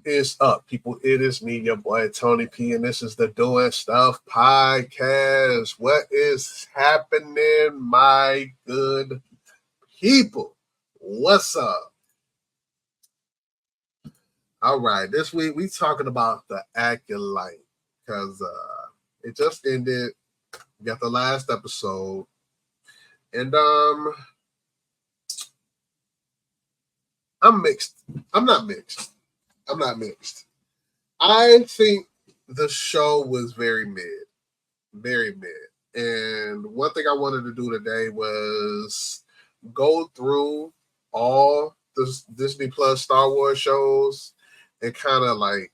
is up, people? It is me, your boy Tony P, and this is the Doing Stuff podcast. What is happening, my good people? What's up? All right, this week we talking about the Acolyte because it just ended. We got the last episode, and I'm mixed. I'm not mixed. I'm not mixed. I think the show was very mid. And one thing I wanted to do today was go through all the Disney Plus Star Wars shows and kind of like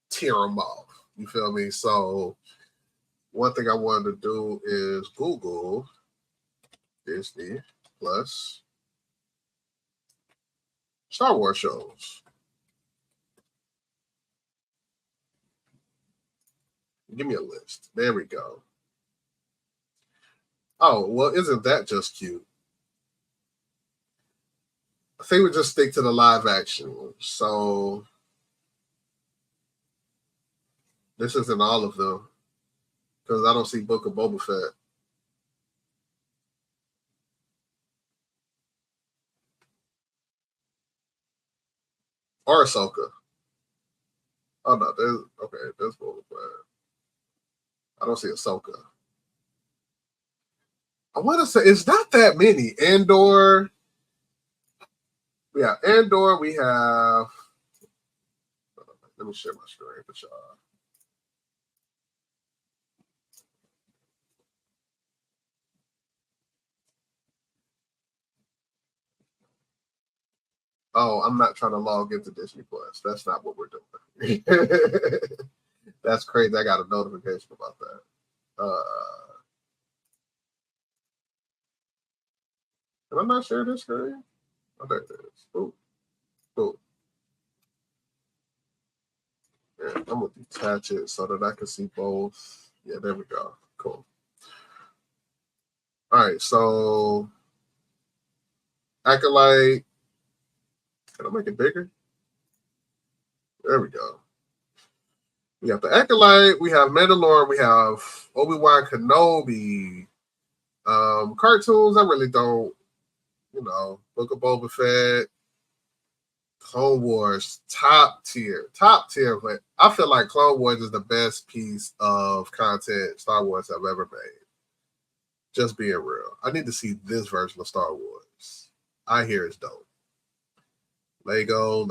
tear them off. You feel me? So one thing I wanted to do is Google Disney Plus Star Wars shows. Give me a list. There we go. Oh, well, isn't that just cute? I think we just stick to the live action. So this isn't all of them because I don't see Book of Boba Fett. Or Ahsoka. Oh no, there's Boba Fett. I don't see Ahsoka. I want to say it's not that many. Andor. Yeah, Andor. We have. Let me share my screen with y'all. Oh, I'm not trying to log into Disney Plus. That's not what we're doing. That's crazy. I got a notification about that. Can I not share this screen? Oh, there it is. Cool. Yeah, I'm going to detach it so that I can see both. Yeah, there we go. Cool. All right, so Acolyte. Can I make it bigger? There we go. We have the Acolyte. We have Mandalorian. We have Obi-Wan Kenobi. Cartoons, I really don't, Book of Boba Fett, Clone Wars, top tier. But I feel like Clone Wars is the best piece of content Star Wars have ever made. Just being real. I need to see this version of Star Wars. I hear it's dope. Lego,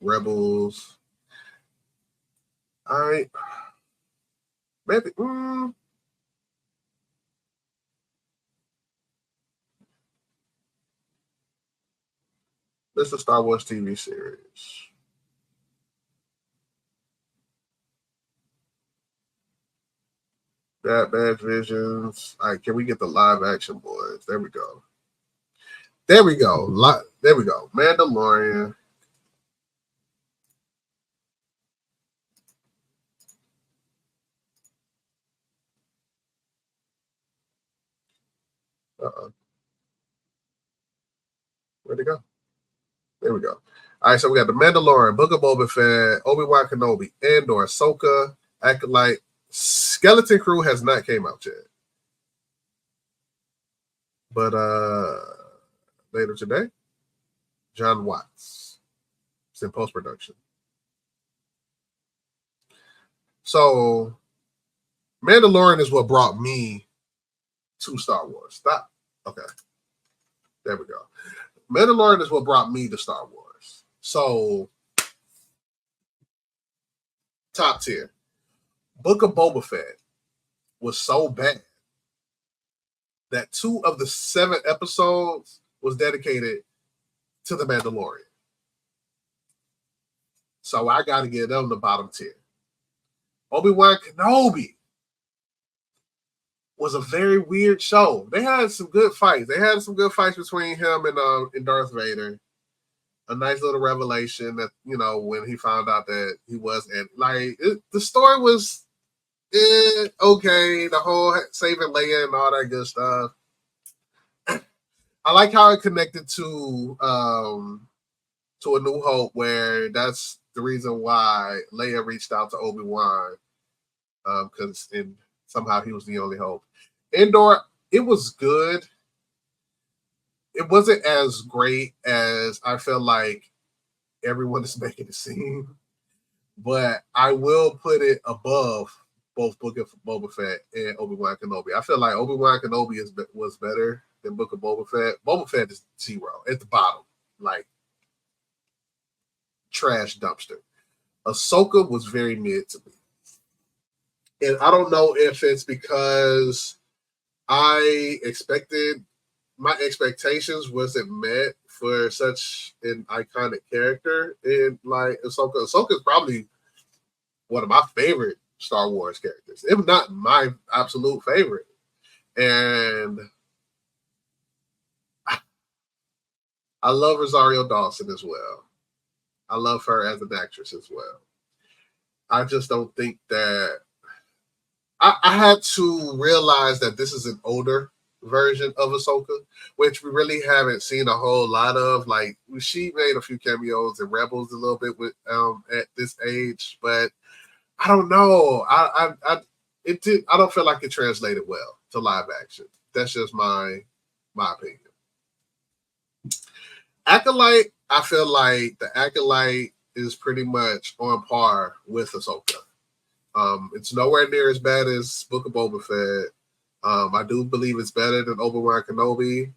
Rebels. Maybe. This is a Star Wars TV series. Bad Visions. All right, can we get the live action boys? There we go. There we go. Mandalorian. Where'd it go? There we go. All right, so we got the Mandalorian, Book of Boba Fett, Obi-Wan Kenobi, Andor, Ahsoka, Acolyte. Skeleton Crew has not came out yet. But later today, John Watts. It's in post-production. So Mandalorian is what brought me to Star Wars. Stop. Okay. There we go. Mandalorian is what brought me to Star Wars. So top tier. Book of Boba Fett was so bad that 2 of the 7 episodes was dedicated to the Mandalorian. So I got to give them the bottom tier. Obi-Wan Kenobi was a very weird show. They had some good fights. Between him and Darth Vader. A nice little revelation that, when he found out that he was, and the story was okay. The whole saving Leia and all that good stuff. I like how it connected to A New Hope, where that's the reason why Leia reached out to Obi-Wan, because somehow he was the only hope. Endor, it was good. It wasn't as great as I feel like everyone is making it seem, but I will put it above both Book of Boba Fett and Obi-Wan Kenobi. I feel like Obi-Wan Kenobi was better than Book of Boba Fett. Boba Fett is 0 at the bottom, like trash dumpster. Ahsoka was very mid to me. And I don't know if it's because my expectations wasn't met for such an iconic character in like Ahsoka. Ahsoka is probably one of my favorite Star Wars characters, if not my absolute favorite. And I love Rosario Dawson as well. I love her as an actress as well. I just don't think that I had to realize that this is an older version of Ahsoka, which we really haven't seen a whole lot of. Like she made a few cameos in Rebels a little bit with at this age, but I don't know. I don't feel like it translated well to live action. That's just my opinion. Acolyte, I feel like the Acolyte is pretty much on par with Ahsoka. It's nowhere near as bad as Book of Boba Fett. I do believe it's better than Obi-Wan Kenobi.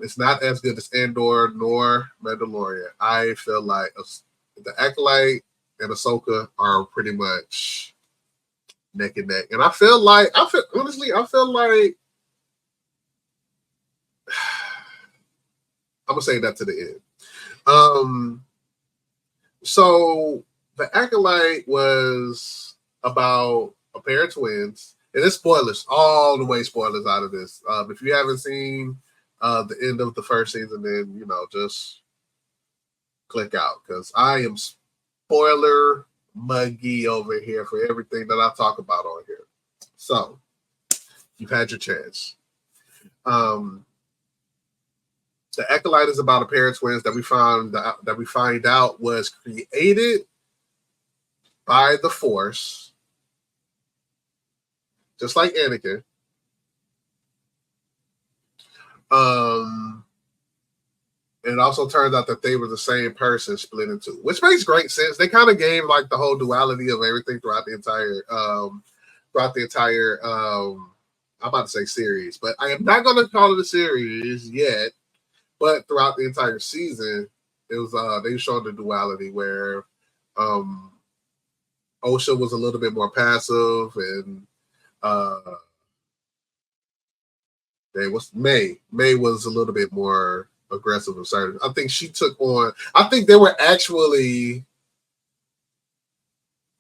It's not as good as Andor nor Mandalorian. I feel like the Acolyte and Ahsoka are pretty much neck and neck. And I feel like I'm gonna say that to the end. So the Acolyte was about a pair of twins. And it's spoilers, all the way spoilers out of this. If you haven't seen the end of the first season, then, just click out, because I am spoiler muggy over here for everything that I talk about on here. So, you've had your chance. The Acolyte is about a pair of twins that we find out was created by the Force, just like Anakin. It also turns out that they were the same person split in two, which makes great sense. They kind of gave like the whole duality of everything throughout the entire I'm about to say series, but I am not going to call it a series yet. But throughout the entire season, it was they showed the duality where Osha was a little bit more passive, and May was a little bit more aggressive and certain. I think she took on. I think they were actually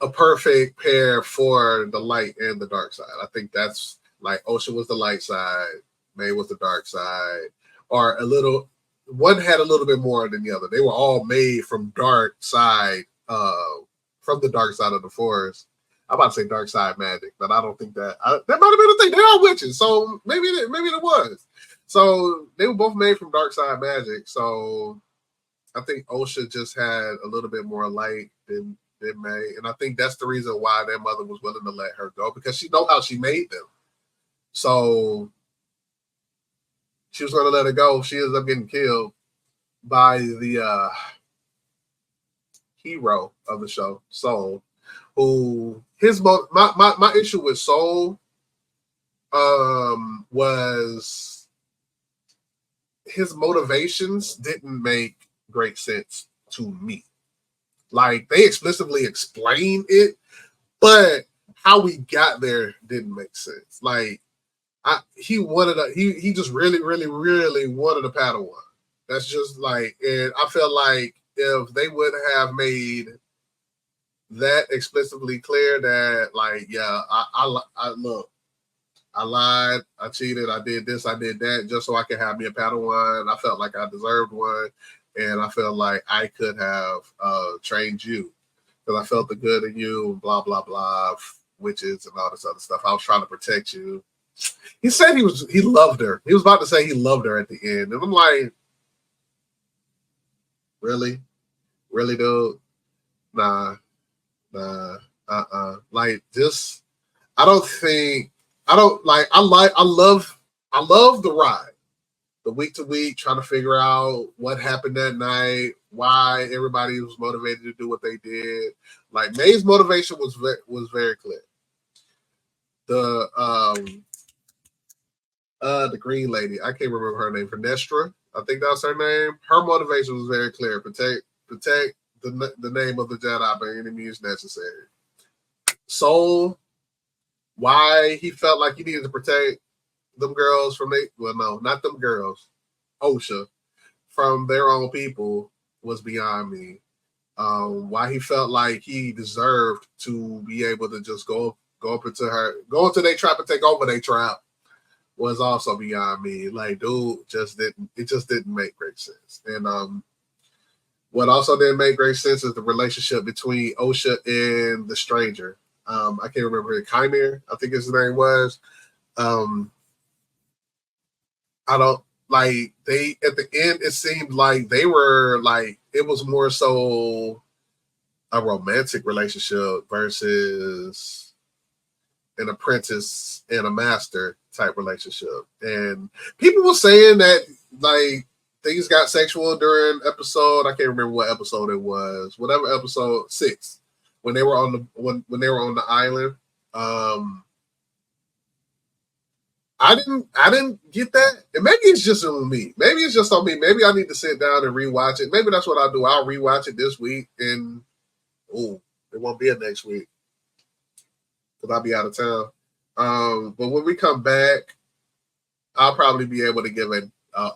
a perfect pair for the light and the dark side. I think that's like Osha was the light side, May was the dark side, or a little. One had a little bit more than the other. They were all made from dark side, from the dark side of the Force. I'm about to say dark side magic, but I don't think that might have been a thing. They are witches, so maybe it was. So they were both made from dark side magic. So I think Osha just had a little bit more light than May, and I think that's the reason why their mother was willing to let her go, because she know how she made them. So she was going to let her go. She ends up getting killed by the hero of the show, Soul, who my issue with Soul was his motivations didn't make great sense to me. Like, they explicitly explained it, but how we got there didn't make sense. Like, he just really, really, really wanted a Padawan. That's just like, and I feel like if they would have made that explicitly clear that, like, yeah, I look, I lied, I cheated, I did this, I did that, just so I could have me a Padawan. I felt like I deserved one, and I felt like I could have trained you because I felt the good in you, blah blah blah, witches and all this other stuff. I was trying to protect you. He said he loved her. He was about to say he loved her at the end, and I'm like, really, really, dude, nah, nah, like this. I don't think I don't like. I love the ride. The week to week, trying to figure out what happened that night, why everybody was motivated to do what they did. Like May's motivation was very clear. The the green lady, I can't remember her name, Vernestra, I think that's her name. Her motivation was very clear: protect the name of the Jedi by any means necessary. Soul, why he felt like he needed to protect them girls from no, not them girls, OSHA from their own people was beyond me. Why he felt like he deserved to be able to just go up into go into their trap and take over their trap was also beyond me. Like, dude, it just didn't make great sense. And what also didn't make great sense is the relationship between OSHA and the stranger. I can't remember it. Chimere, I think his name was. I don't like they at the end. It seemed like they were like it was more so a romantic relationship versus an apprentice and a master type relationship. And people were saying that like things got sexual during episode. I can't remember what episode it was. Whatever episode 6 when they were on the when they were on the island. I didn't get that. And maybe it's just on me. Maybe it's just on me. Maybe I need to sit down and rewatch it. Maybe that's what I'll do. I'll rewatch it this week and it won't be a next week because I'll be out of town. But when we come back, I'll probably be able to give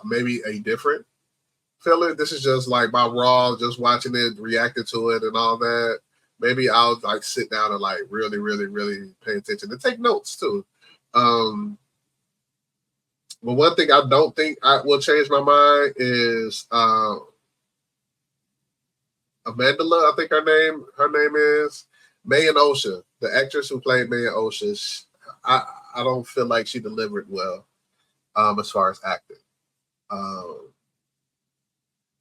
maybe a different feeling. This is just like my raw, just watching it, reacting to it, and all that. Maybe I'll like sit down and like really, really, really pay attention and take notes too. But one thing I don't think I will change my mind is Amandla, I think her name is May and Osha, the actress who played May and Osha. I don't feel like she delivered well as far as acting.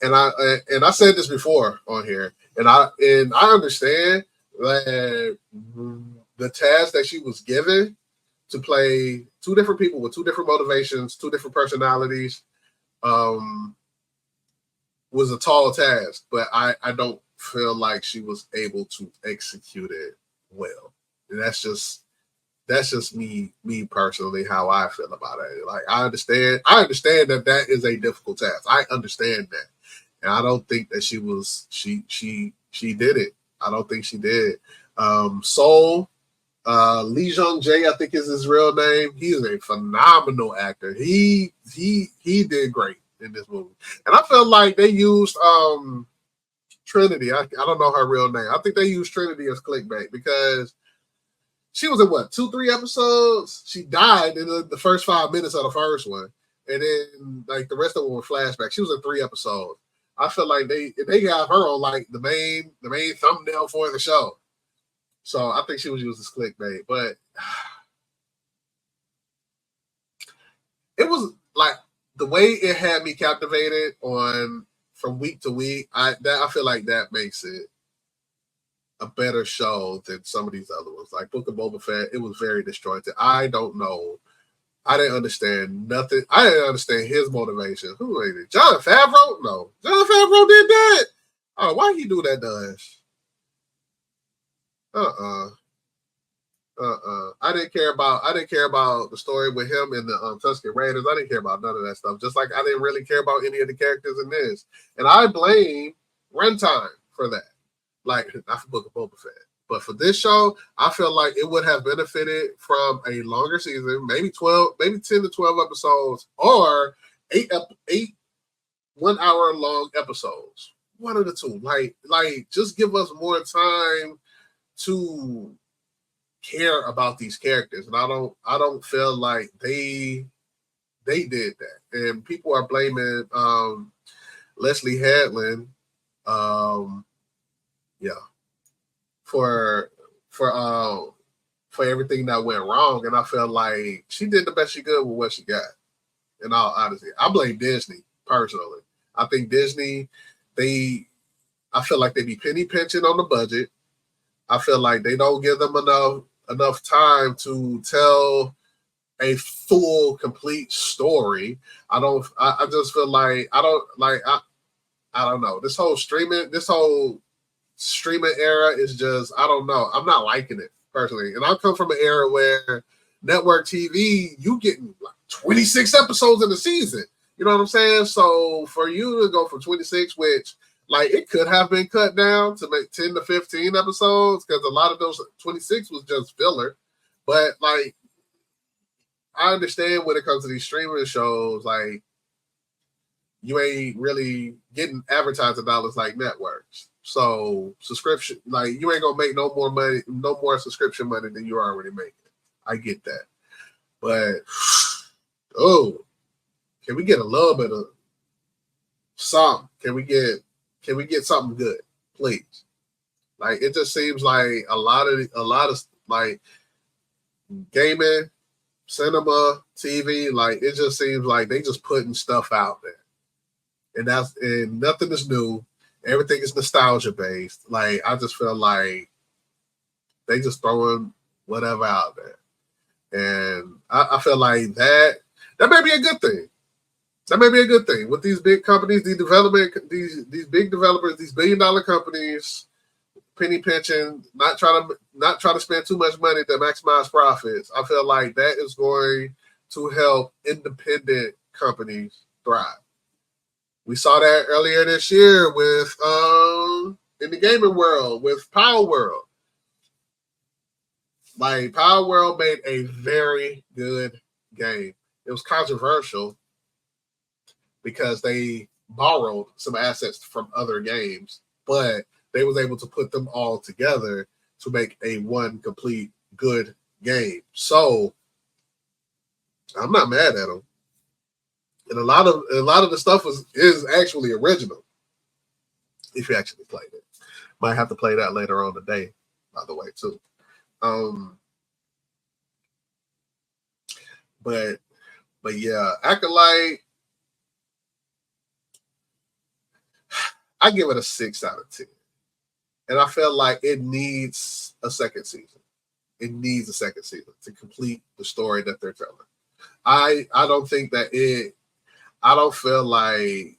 And I said this before on here, and I understand that the task that she was given to play two different people with two different motivations, two different personalities, was a tall task, but I don't feel like she was able to execute it well. And that's just me personally, how I feel about it. Like I understand that is a difficult task. I understand that. And I don't think that she did it. I don't think she did. Soul, Lee Jung Jae, I think is his real name. He is a phenomenal actor. He did great in this movie. And I felt like they used Trinity. I don't know her real name. I think they used Trinity as clickbait because she was in what, 2-3 episodes? She died in the first 5 minutes of the first one. And then like the rest of them were flashbacks. She was in 3 episodes. I feel like they got her on like the main thumbnail for the show. So I think she was used as clickbait. But it was like the way it had me captivated on from week to week. I feel like that makes it a better show than some of these other ones. Like Book of Boba Fett, it was very disjointed. I don't know. I didn't understand nothing. I didn't understand his motivation. Who made it? Jon Favreau? No. Jon Favreau did that. Oh, why he do that to us? I didn't care about the story with him and the Tusken Raiders. I didn't care about none of that stuff. Just like I didn't really care about any of the characters in this. And I blame Runtime for that. Like, not for Book of Boba Fett. But for this show, I feel like it would have benefited from a longer season, maybe 10 to 12 episodes, or 8 1 hour long episodes. One of the two. Like just give us more time to care about these characters. And I don't feel like they did that. And people are blaming Leslie Hadlin, for for everything that went wrong. And I felt like she did the best she could with what she got. In all honesty, I blame Disney personally. I think Disney, I feel like they be penny pinching on the budget. I feel like they don't give them enough time to tell a full, complete story. I just feel like I don't know. This whole streaming era is just, I don't know. I'm not liking it personally. And I come from an era where network TV, you getting like 26 episodes in the season. You know what I'm saying? So for you to go from 26, which like it could have been cut down to make 10 to 15 episodes, because a lot of those 26 was just filler. But like, I understand when it comes to these streaming shows, like you ain't really getting advertising dollars like networks. So subscription, like you ain't gonna make no more money, no more subscription money than you're already making. I get that. But can we get a little bit of something? Can we get something good, please? Like it just seems like a lot of like gaming, cinema, TV, like it just seems like they just putting stuff out there. And nothing is new. Everything is nostalgia based. Like I just feel like they just throwing whatever out there. And I feel like that may be a good thing. That may be a good thing with these big companies, these big developers, these $1 billion companies, penny pinching, not trying to spend too much money to maximize profits. I feel like that is going to help independent companies thrive. We saw that earlier this year with in the gaming world with Power World. Like Power World made a very good game. It was controversial because they borrowed some assets from other games, but they was able to put them all together to make a one complete good game. So I'm not mad at them. And a lot of the stuff is actually original. If you actually played it, might have to play that later on today, by the way, too. But yeah, Acolyte, I give it a 6 out of 10. And I feel like it needs a second season. It needs a second season to complete the story that they're telling. I don't think that I don't feel like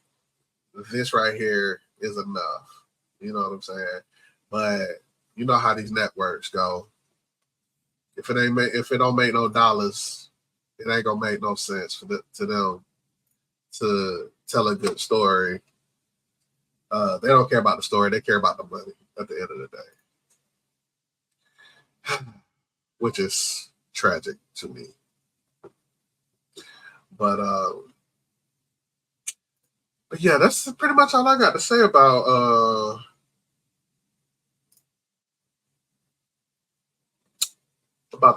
this right here is enough. You know what I'm saying? But you know how these networks go. If it don't make no dollars, it ain't gonna make no sense to them to tell a good story. They don't care about the story; they care about the money at the end of the day, which is tragic to me. But yeah, that's pretty much all I got to say about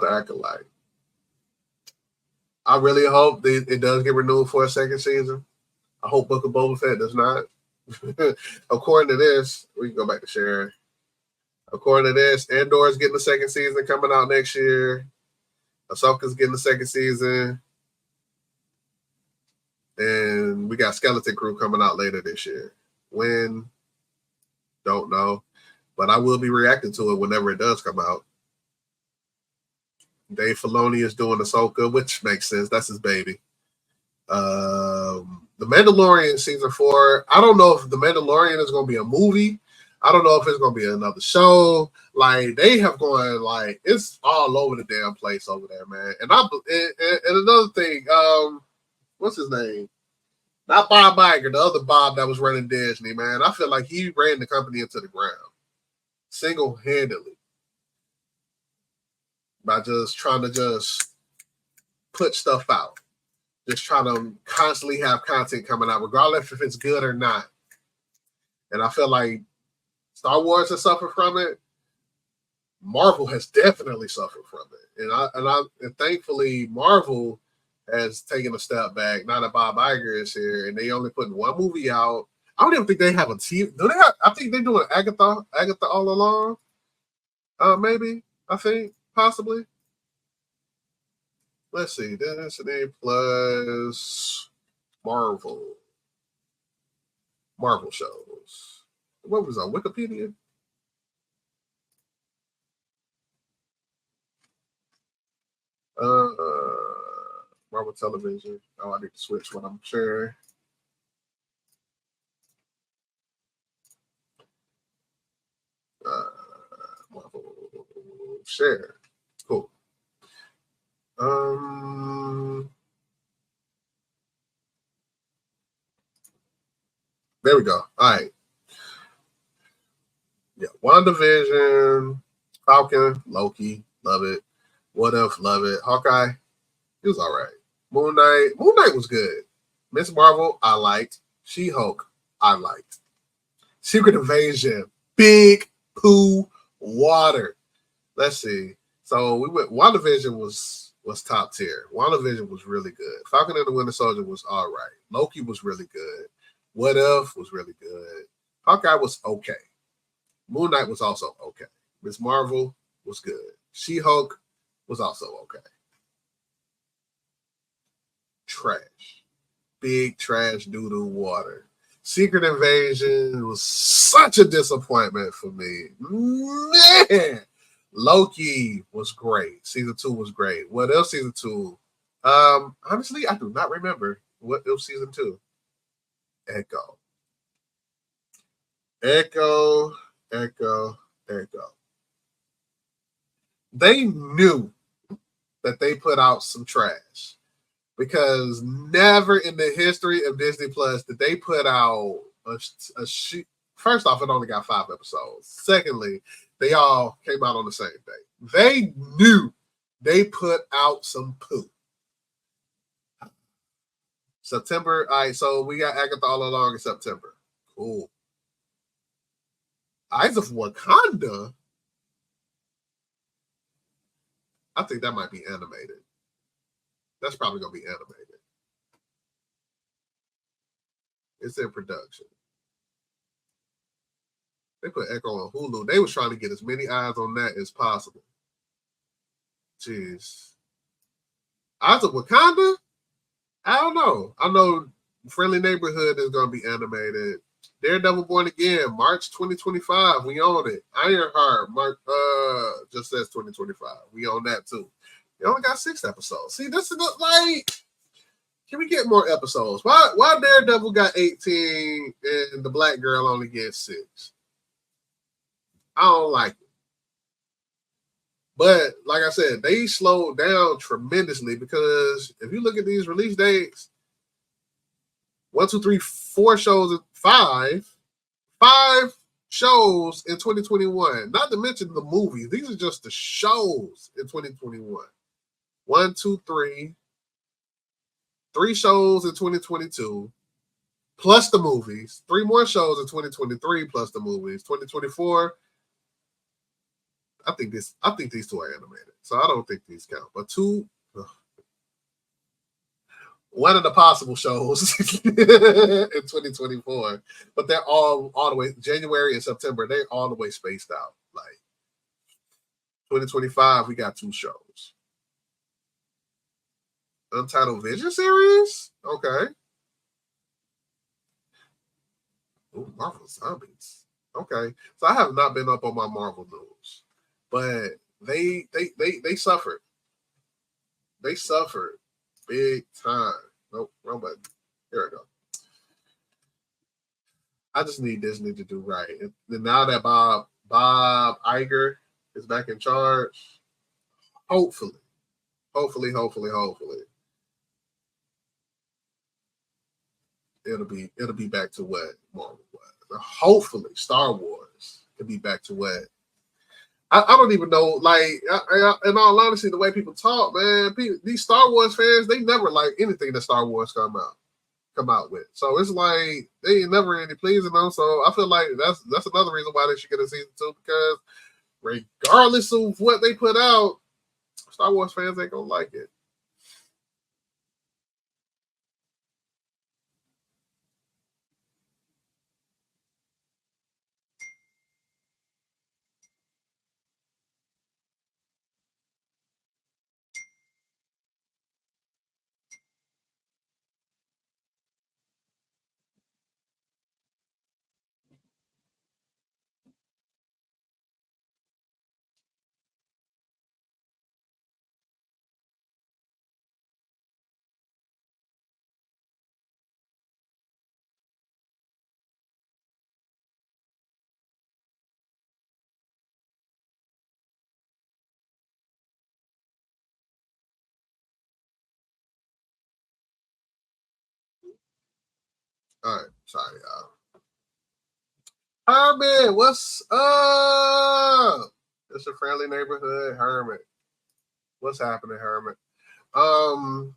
the Acolyte. I really hope it does get renewed for a second season. I hope Book of Boba Fett does not. According to this, we can go back to sharing. According to this, Andor's getting the second season coming out next year. Ahsoka's getting the second season. And we got Skeleton Crew coming out later this year. When? Don't know. But I will be reacting to it whenever it does come out. Dave Filoni is doing Ahsoka, which makes sense. That's his baby. The Mandalorian season 4. I don't know if The Mandalorian is going to be a movie. I don't know if it's going to be another show. Like they have gone like it's all over the damn place over there, man. And another thing, what's his name? Not Bob Iger, the other Bob that was running Disney, man. I feel like he ran the company into the ground single-handedly by just trying to put stuff out. Just trying to constantly have content coming out, regardless if it's good or not. And I feel like Star Wars has suffered from it. Marvel has definitely suffered from it. And thankfully Marvel has taken a step back. Now that Bob Iger is here, and they only putting one movie out. I don't even think they have a team. Do they have? I think they're doing Agatha all along. Maybe I think possibly. Let's see. Disney plus Marvel. Marvel shows. What was on Wikipedia? Marvel Television. Oh, I need to switch what I'm sharing. Uh, Marvel share. Cool. Um, there we go. All right. Yeah, WandaVision, Falcon, Loki, love it. What If, love it. Hawkeye, it was all right. Moon Knight was good. Miss Marvel, I liked. She Hulk, I liked. Secret Invasion, big poo water. Let's see. So we went. WandaVision was top tier. WandaVision was really good. Falcon and the Winter Soldier was all right. Loki was really good. What If was really good. Hawkeye was okay. Moon Knight was also okay. Miss Marvel was good. She Hulk was also okay. Trash. Big trash doodle water. Secret Invasion was such a disappointment for me. Man, Loki was great. Season 2 was great. What else season 2? Honestly, I do not remember what else season 2. Echo. Echo, Echo, Echo. They knew that they put out some trash because never in the history of Disney Plus did they put out a shoot. First off, it only got 5 episodes. Secondly, they all came out on the same day. They knew they put out some poo. September. All right, so we got Agatha all along in September. Cool. Eyes of Wakanda. I think that might be animated. That's probably gonna be animated. It's in production. They put Echo on Hulu. They was trying to get as many eyes on that as possible. Jeez. Eyes of Wakanda? I don't know. I know Friendly Neighborhood is going to be animated. Daredevil Born Again, March 2025. We own it. Ironheart, March, just says 2025. We own that too. They only got 6 episodes. See, this is like, can we get more episodes? Why Daredevil got 18 and the black girl only gets 6? I don't like it. But like I said, they slowed down tremendously because if you look at these release dates, 1, 2, 3, 4 shows, five shows in 2021. Not to mention the movies. These are just the shows in 2021. 1, 2, 3 shows in 2022, plus the movies. 3 more shows in 2023, plus the movies. 2024. I think these 2 are animated, so I don't think these count. But 2, one of the possible shows in 2024, but they're all the way January and September. They're all the way spaced out. Like 2025, we got 2 shows. Untitled Vision series. Okay. Ooh, Marvel Zombies. Okay, so I have not been up on my Marvel news, but they suffered. They suffered big time. Nope, wrong button. Here we go. I just need Disney to do right. And now that Bob Iger is back in charge, hopefully, hopefully, it'll be back to what Marvel was. Hopefully, Star Wars can be back to what. I don't even know. Like, in all honesty, the way people talk, man, these Star Wars fans, they never like anything that Star Wars come out with. So it's like they ain't never any pleasing them. So I feel like that's another reason why they should get a season 2 because regardless of what they put out, Star Wars fans ain't gonna like it. Sorry, y'all. Hermit, what's up? It's a friendly neighborhood, Hermit. What's happening, Hermit? Trying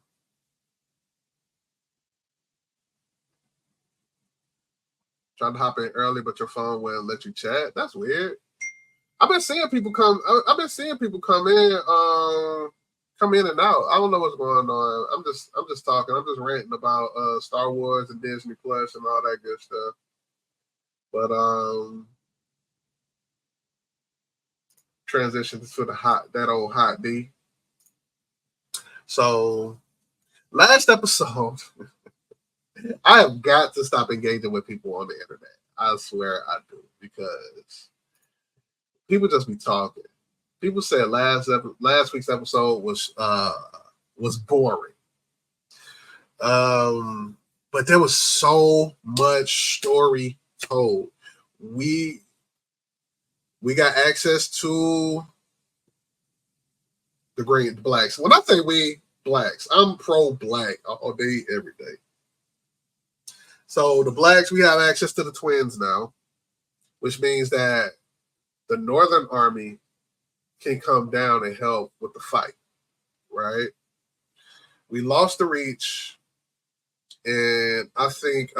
to hop in early, but your phone won't let you chat. That's weird. I've been seeing people come. I've been seeing people come in, come in and out. I don't know what's going on. I'm just talking. I'm just ranting about Star Wars and Disney Plus and all that good stuff. But transitions to that old hot D. So last episode, I have got to stop engaging with people on the internet. I swear I do, because people just be talking. People said last week's episode was boring. But there was so much story told. We got access to the blacks. When I say we blacks, I'm pro black all day, every day. So the blacks, we have access to the twins now, which means that the Northern Army can come down and help with the fight, right? We lost the reach, and I think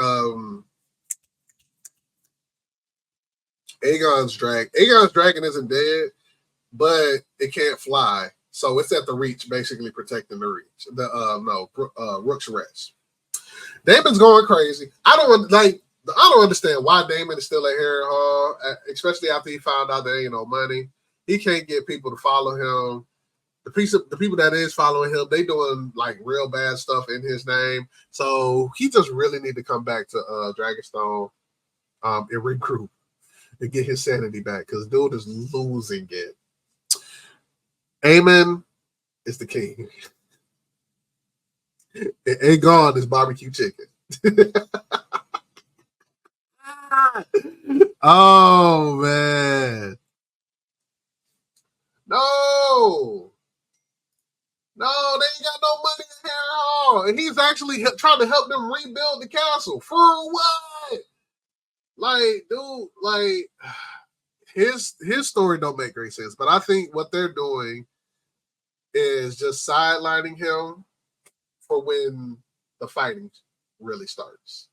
Aegon's dragon isn't dead, but it can't fly, so it's at the reach, basically protecting the reach. Rook's Rest. Damon's going crazy. I don't understand why Damon is still at Harrenhal, especially after he found out there ain't no money. He can't get people to follow him. The people that is following him, they doing like real bad stuff in his name. So he just really need to come back to Dragonstone and regroup and get his sanity back, because dude is losing it. Aemon is the king. Aegon is barbecue chicken. Oh man. No, they ain't got no money in Harrenhal, and he's actually trying to help them rebuild the castle. For what? Like, dude, like his story don't make great sense. But I think what they're doing is just sidelining him for when the fighting really starts.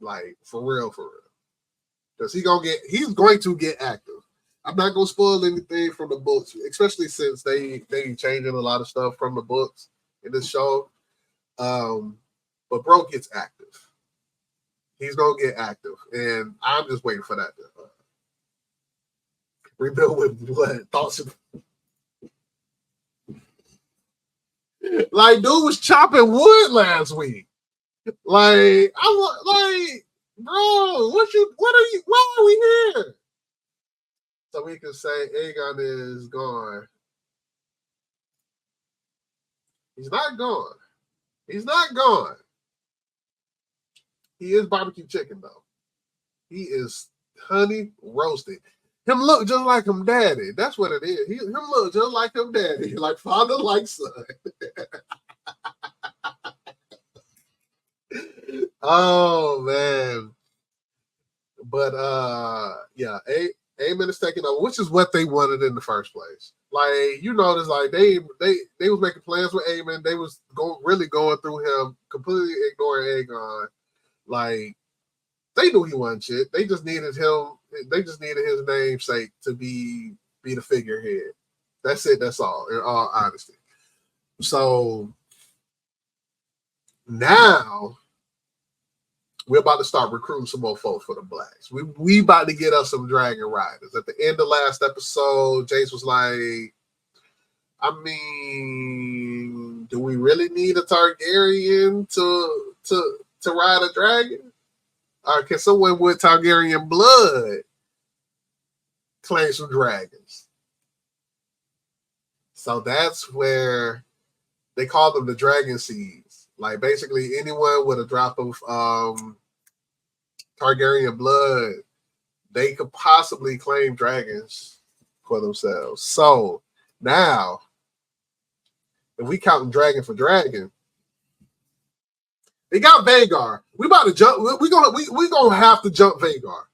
Like, for real. Because he's going to get active. I'm not gonna spoil anything from the books, especially since they changing a lot of stuff from the books in this show. But bro gets active. He's gonna get active, and I'm just waiting for that to rebuild with what thoughts. Like, dude was chopping wood last week. Like, bro, why are we here? So we can say Aegon is gone. He's not gone. He is barbecue chicken, though. He is honey roasted. Him look just like him daddy. That's what it is. Him look just like him daddy. Like father, like son. Oh, man. But, yeah, Aemon is taking over, which is what they wanted in the first place. Like, you notice, like, they was making plans with Aemon. They was really going through him, completely ignoring Aegon. Like, they knew he wasn't shit. They just needed him. They just needed his namesake to be the figurehead. That's it. That's all, in all honesty. So now we're about to start recruiting some more folks for the blacks. We about to get us some dragon riders. At the end of last episode, Jace was like, I mean, do we really need a Targaryen to ride a dragon? Or can someone with Targaryen blood claim some dragons? So that's where they call them the dragon seeds. Like, basically anyone with a drop of Targaryen blood, they could possibly claim dragons for themselves. So now, if we count dragon for dragon, It got Vanguard. We about to jump. We gonna have to jump Vanguard.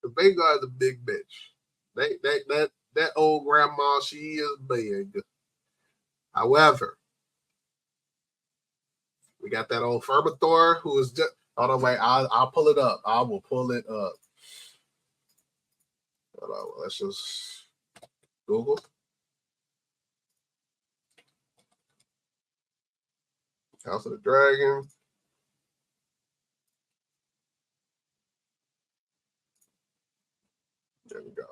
The Vanguard is a big bitch. That old grandma, she is big. However, we got that old Firmathor who is just. Hold on, wait. I'll pull it up. I will pull it up. Hold on. Let's just Google. House of the Dragon. There we go.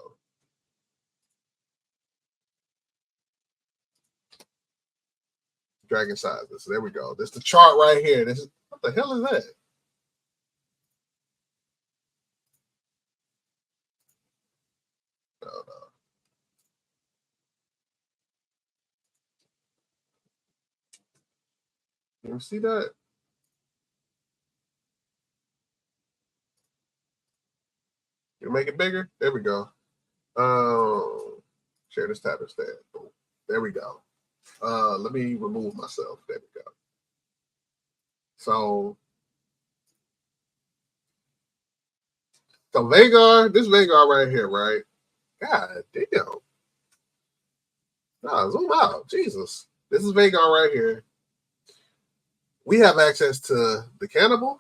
Dragon sizes. There we go. This is the chart right here. This is what the hell is that? No. You see that? You make it bigger? There we go. Share this tab instead. Boom. There we go. Let me remove myself. There we go. So Vanguard, this Vanguard right here, right? God damn. Nah, zoom out. Jesus. This is Vanguard right here. We have access to the Cannibal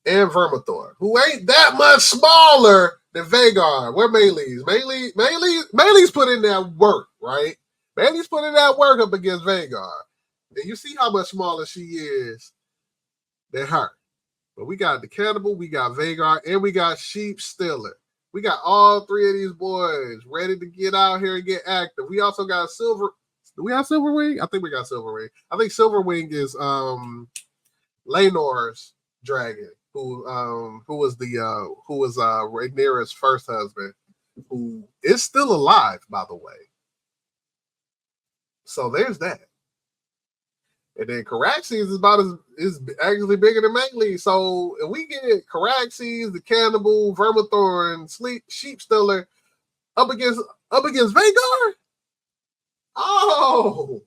and Vermithor, who ain't that much smaller than Vanguard. Where Melee's? Melee's put in that work, right? Melee's put in that work up against Vanguard. And you see how much smaller she is than her. But we got the Cannibal, we got Vanguard, and we got Sheep Stiller. We got all three of these boys ready to get out here and get active. We also got Silver. Do we have Silverwing? I think we got Silverwing. I think Silverwing is Laenor's dragon, who was Rhaenyra's first husband, who is still alive, by the way. So there's that. And then Caraxes is actually bigger than Melee. So if we get Caraxes, the Cannibal, Vermithor, and Sheep Stiller up against Vanguard. Oh,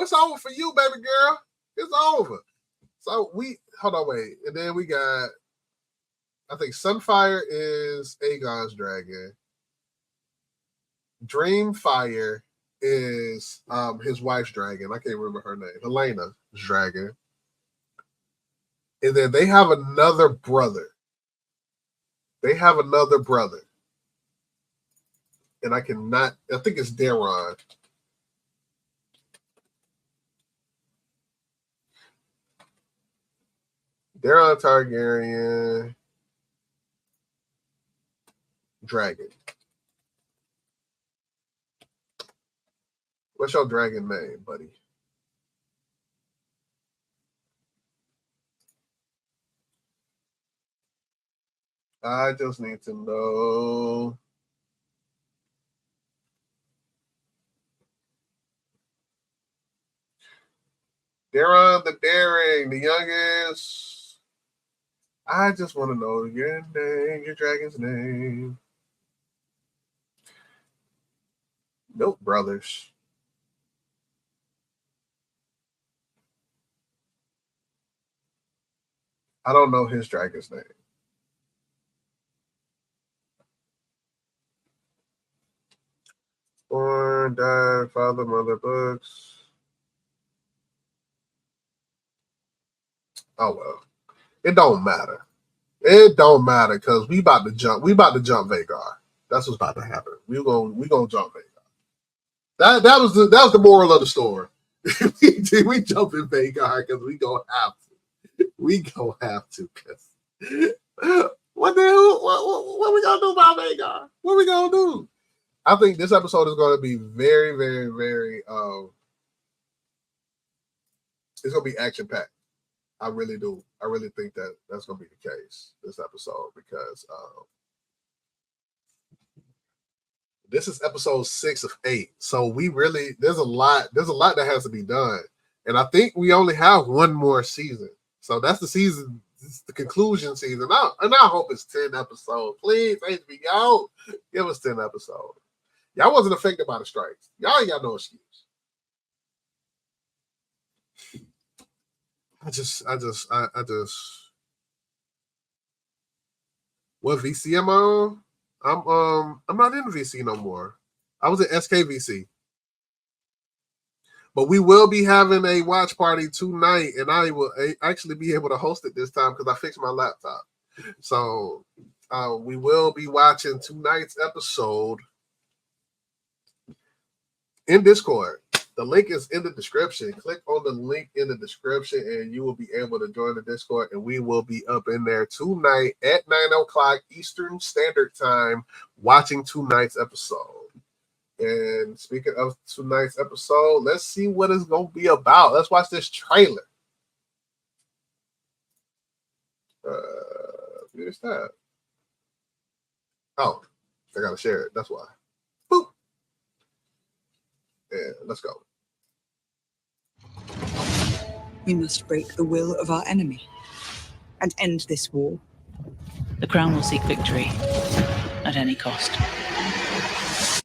it's over for you, baby girl. It's over. So hold on, wait. And then we got, I think Sunfire is Aegon's dragon. Dreamfire is his wife's dragon. I can't remember her name. Helena's dragon. And then they have another brother. And I think it's Daron. Daron Targaryen dragon. What's your dragon name, buddy? I just need to know. Daron the Daring, the youngest. I just want to know your name, your dragon's name. Milk Brothers. I don't know his dragon's name. Born, died, father, mother, books. Oh well. It don't matter. It don't matter because we about to jump Vanguard. That's what's about to happen. We gonna jump Vanguard. That was the moral of the story. we jump in Vanguard because we gonna have to. We gonna have to because what the hell? What we gonna do about Vanguard? What we gonna do? I think this episode is going to be very, very, very. It's going to be action packed. I really do. I really think that's going to be the case this episode because this is episode 6 of 8. So there's a lot that has to be done, and I think we only have one more season. So that's the season. It's the conclusion season. And I hope it's 10 episodes. Please, HBO, give us 10 episodes. Y'all wasn't affected by the strikes. Y'all ain't got no excuse. I just. What VC am I on? I'm not in VC no more. I was at SKVC. But we will be having a watch party tonight, and I will actually be able to host it this time because I fixed my laptop. So we will be watching tonight's episode in Discord. The link is in the description. Click on the link in the description, and you will be able to join the Discord, and we will be up in there tonight at 9 o'clock Eastern Standard Time watching tonight's episode. And speaking of tonight's episode, let's see what it's going to be about. Let's watch this trailer. Here's that. Oh, I got to share it. That's why. Boop. Yeah, let's go. We must break the will of our enemy and end this war. The Crown will seek victory at any cost.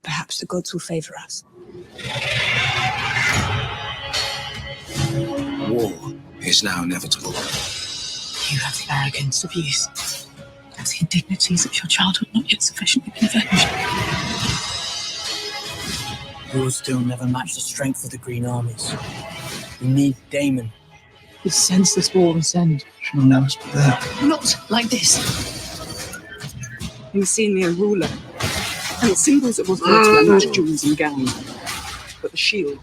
Perhaps the gods will favor us. War is now inevitable. You have the arrogance of youth and the indignities of your childhood not yet sufficiently been avenged. You will still never match the strength of the Green Armies. We need Daemon. The senseless war must end. She will never be there. Not like this. You've seen me a ruler, and the symbols of authority are not jewels and gown, but the shield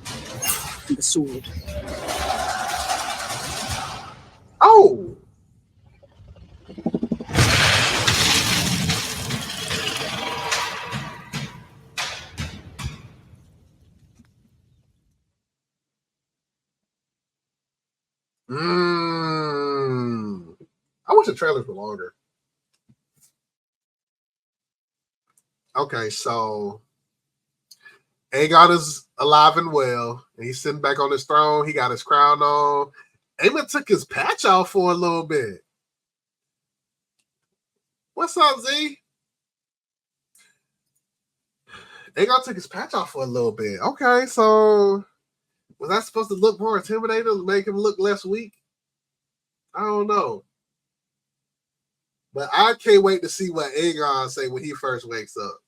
and the sword. Oh! I wish the trailers were longer. Okay, so Aegon is alive and well, and he's sitting back on his throne. He got his crown on. Aemon took his patch off for a little bit. What's up, Z? Aegon took his patch off for a little bit. Okay, so was that supposed to look more intimidating, make him look less weak? I don't know. But I can't wait to see what Aegon say when he first wakes up.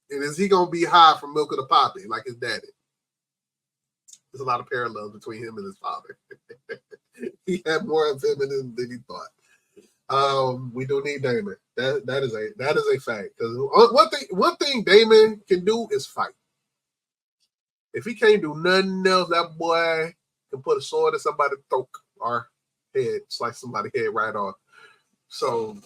And is he going to be high from milk of the poppy like his daddy? There's a lot of parallels between him and his father. He had more of him than he thought. We do need Daemon. That is a fact. Because one thing Daemon can do is fight. If he can't do nothing else, that boy can put a sword in somebody's throat or head, slice somebody's head right off. So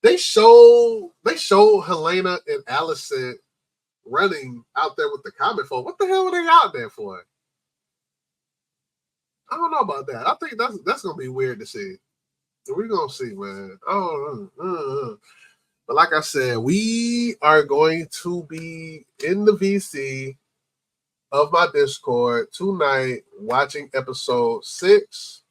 they showed Helena and Alicent running out there with the comet folk. What the hell are they out there for? I don't know about that. I think that's gonna be weird to see. We're gonna see, man. Oh, but like I said, we are going to be in the VC of my Discord tonight watching episode 6.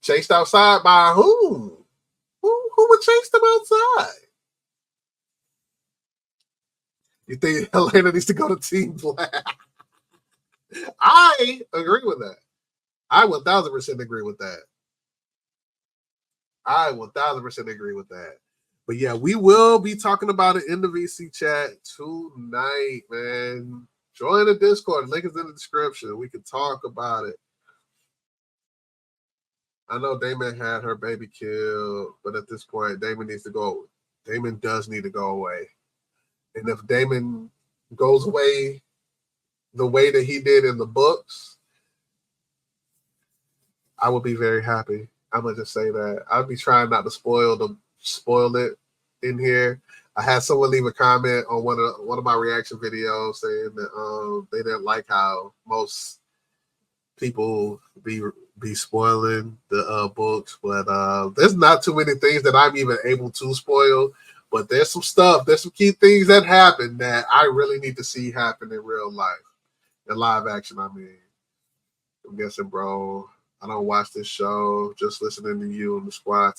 Chased outside by whom? Who would chase them outside? You think Helena needs to go to Team Black? I agree with that. I 1000% agree with that. I 1000% agree with that. But yeah, we will be talking about it in the VC chat tonight, man. Join the Discord. Link is in the description. We can talk about it. I know Daemon had her baby killed, but at this point, Daemon needs to go. Daemon does need to go away. And if Daemon goes away the way that he did in the books, I would be very happy. I'm gonna just say that. I'd be trying not to spoil it in here. I had someone leave a comment on one of my reaction videos saying that they didn't like how most people be spoiling the books, but there's not too many things that I'm even able to spoil. But there's some key things that happen that I really need to see happen in real life, in live action. I mean, I'm guessing, bro, I don't watch this show, just listening to you and the squad.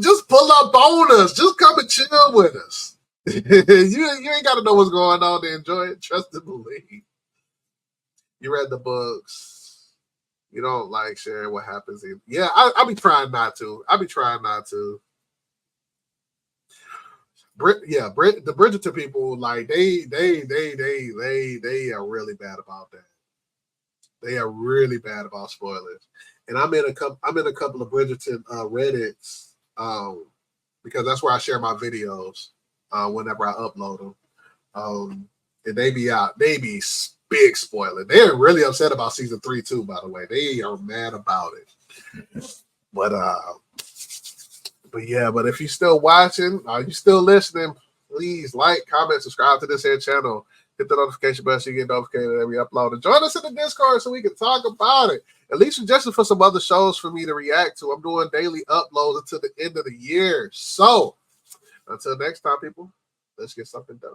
just pull up on us. Just come and chill with us. you ain't got to know what's going on to enjoy it. Trust and believe. You read the books. You don't like sharing what happens. Yeah, I be trying not to. The Bridgerton people, like they are really bad about that. They are really bad about spoilers. And I'm in a couple of Bridgerton Reddits because that's where I share my videos whenever I upload them. And they be big spoiling. They're really upset about season 3 too, by the way. They are mad about it. But if you're still watching, you still listening, please like, comment, subscribe to this here channel. Hit the notification bell so you get notified every upload. And join us in the Discord so we can talk about it. At least suggestions for some other shows for me to react to. I'm doing daily uploads until the end of the year. So, until next time, people, let's get something done.